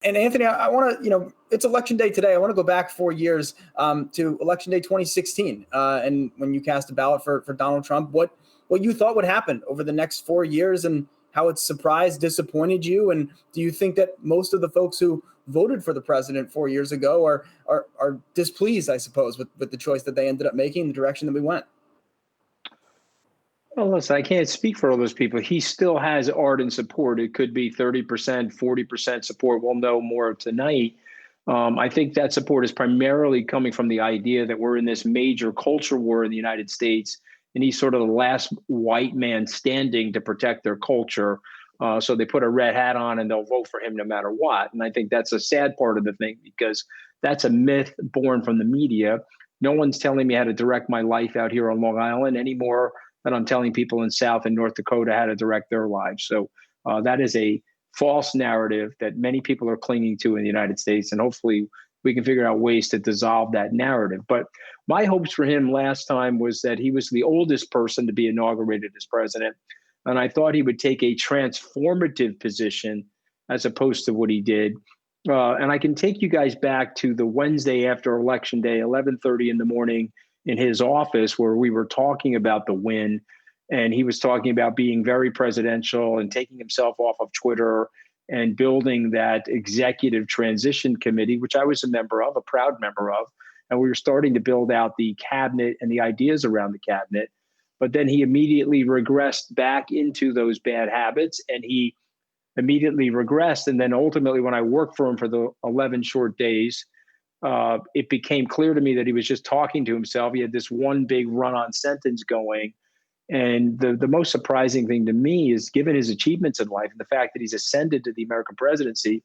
And Anthony, I want to, it's election day today. I want to go back 4 years to election day 2016. And when you cast a ballot for Donald Trump, what you thought would happen over the next 4 years and how it surprised, disappointed you. And do you think that most of the folks who voted for the president 4 years ago are displeased, I suppose, with the choice that they ended up making, the direction that we went? Well, listen, I can't speak for all those people. He still has ardent support. It could be 30%, 40% support. We'll know more tonight. I think that support is primarily coming from the idea that we're in this major culture war in the United States, and he's sort of the last white man standing to protect their culture. So they put a red hat on and they'll vote for him no matter what. And I think that's a sad part of the thing, because that's a myth born from the media. No one's telling me how to direct my life out here on Long Island anymore than I'm telling people in South and North Dakota how to direct their lives. So that is a false narrative that many people are clinging to in the United States. And hopefully we can figure out ways to dissolve that narrative. But my hopes for him last time was that he was the oldest person to be inaugurated as president. And I thought he would take a transformative position as opposed to what he did. And I can take you guys back to the Wednesday after Election Day, 11:30 in the morning in his office, where we were talking about the win. And he was talking about being very presidential and taking himself off of Twitter and building that executive transition committee, which I was a member of, a proud member of. And we were starting to build out the cabinet and the ideas around the cabinet. But then he immediately regressed back into those bad habits, and he immediately regressed. And then ultimately, when I worked for him for the 11 short days, it became clear to me that he was just talking to himself. He had this one big run-on sentence going. And the most surprising thing to me is, given his achievements in life and the fact that he's ascended to the American presidency,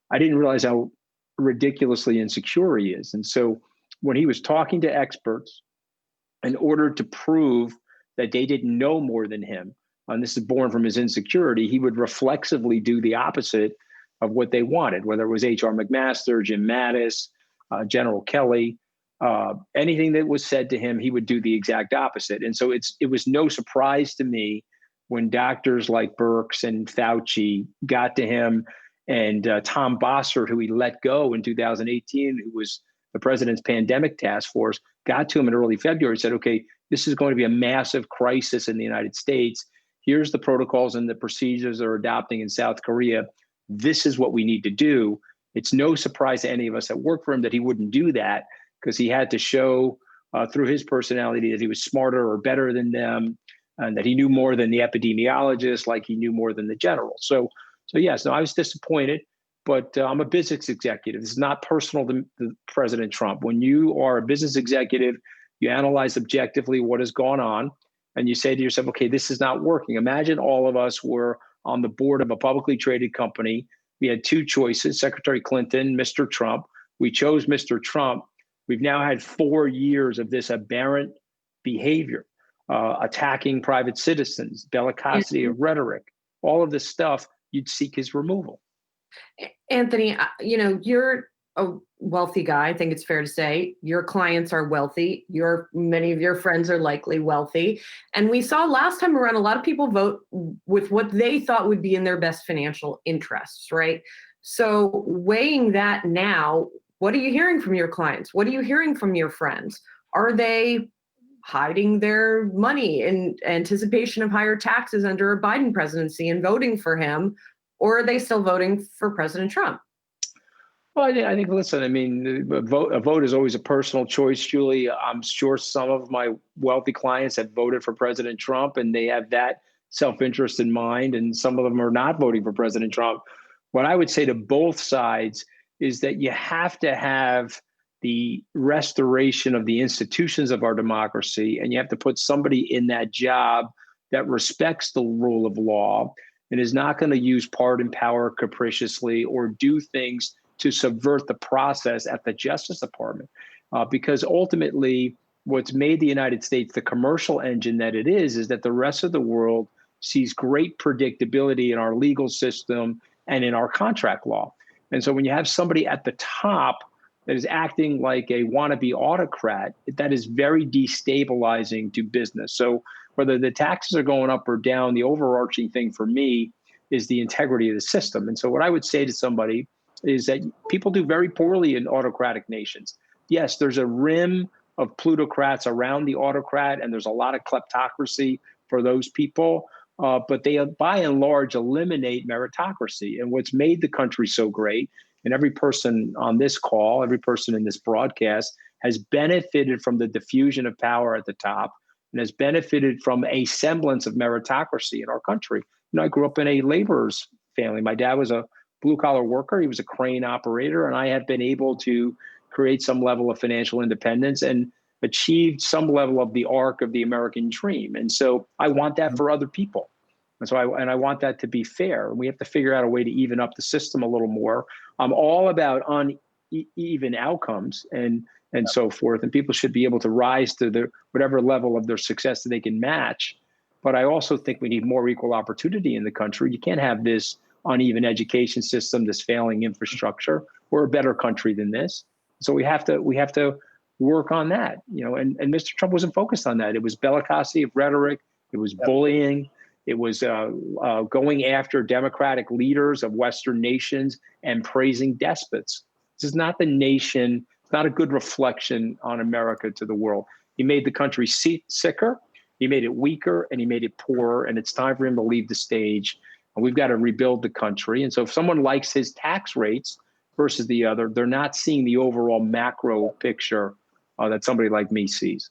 I didn't realize how ridiculously insecure he is. And so when he was talking to experts in order to prove that they didn't know more than him, and this is born from his insecurity, he would reflexively do the opposite of what they wanted, whether it was H.R. McMaster, Jim Mattis, General Kelly. Anything that was said to him, he would do the exact opposite. And so it was no surprise to me when doctors like Birx and Fauci got to him, and Tom Bossert, who he let go in 2018, who was the president's pandemic task force, got to him in early February and said, okay, this is going to be a massive crisis in the United States. Here's the protocols and the procedures they're adopting in South Korea. This is what we need to do. It's no surprise to any of us that work for him that he wouldn't do that, because he had to show through his personality that he was smarter or better than them, and that he knew more than the epidemiologists, like he knew more than the general. So yes, no, I was disappointed, but I'm a business executive. This is not personal to President Trump. When you are a business executive, you analyze objectively what has gone on, and you say to yourself, okay, this is not working. Imagine all of us were on the board of a publicly traded company. We had two choices, Secretary Clinton, Mr. Trump. We chose Mr. Trump. We've now had 4 years of this aberrant behavior, attacking private citizens, bellicosity of rhetoric, all of this stuff. You'd seek his removal. Anthony, you're a wealthy guy. I think it's fair to say your clients are wealthy. Many of your friends are likely wealthy. And we saw last time around, a lot of people vote with what they thought would be in their best financial interests, right? So weighing that now, what are you hearing from your clients? What are you hearing from your friends? Are they hiding their money in anticipation of higher taxes under a Biden presidency and voting for him? Or are they still voting for President Trump? Well, I think, listen, I mean, a vote is always a personal choice, Julie. I'm sure some of my wealthy clients have voted for President Trump, and they have that self-interest in mind, and some of them are not voting for President Trump. What I would say to both sides is that you have to have the restoration of the institutions of our democracy, and you have to put somebody in that job that respects the rule of law and is not going to use pardon power capriciously or do things to subvert the process at the Justice Department. Because ultimately, what's made the United States the commercial engine that it is that the rest of the world sees great predictability in our legal system and in our contract law. And so when you have somebody at the top that is acting like a wannabe autocrat, that is very destabilizing to business. So whether the taxes are going up or down, the overarching thing for me is the integrity of the system. And so what I would say to somebody is that people do very poorly in autocratic nations. Yes, there's a rim of plutocrats around the autocrat, and there's a lot of kleptocracy for those people, but they, by and large, eliminate meritocracy. And what's made the country so great, and every person on this call, every person in this broadcast has benefited from the diffusion of power at the top and has benefited from a semblance of meritocracy in our country. You know, I grew up in a laborer's family. My dad was a blue-collar worker. He was a crane operator, and I have been able to create some level of financial independence and achieved some level of the arc of the American dream. And so I want that for other people. And so I want that to be fair. We have to figure out a way to even up the system a little more. I'm all about uneven outcomes and so forth, and people should be able to rise to the whatever level of their success that they can match. But I also think we need more equal opportunity in the country. You can't have this uneven education system, this failing infrastructure. We're a better country than this. So we have to work on that, you know, and Mr. Trump wasn't focused on that. It was bellicosity of rhetoric. It was bullying. It was going after democratic leaders of Western nations and praising despots. This is not the nation. It's not a good reflection on America to the world. He made the country sicker. He made it weaker, and he made it poorer. And it's time for him to leave the stage. And we've got to rebuild the country. And so if someone likes his tax rates versus the other, they're not seeing the overall macro picture that somebody like me sees.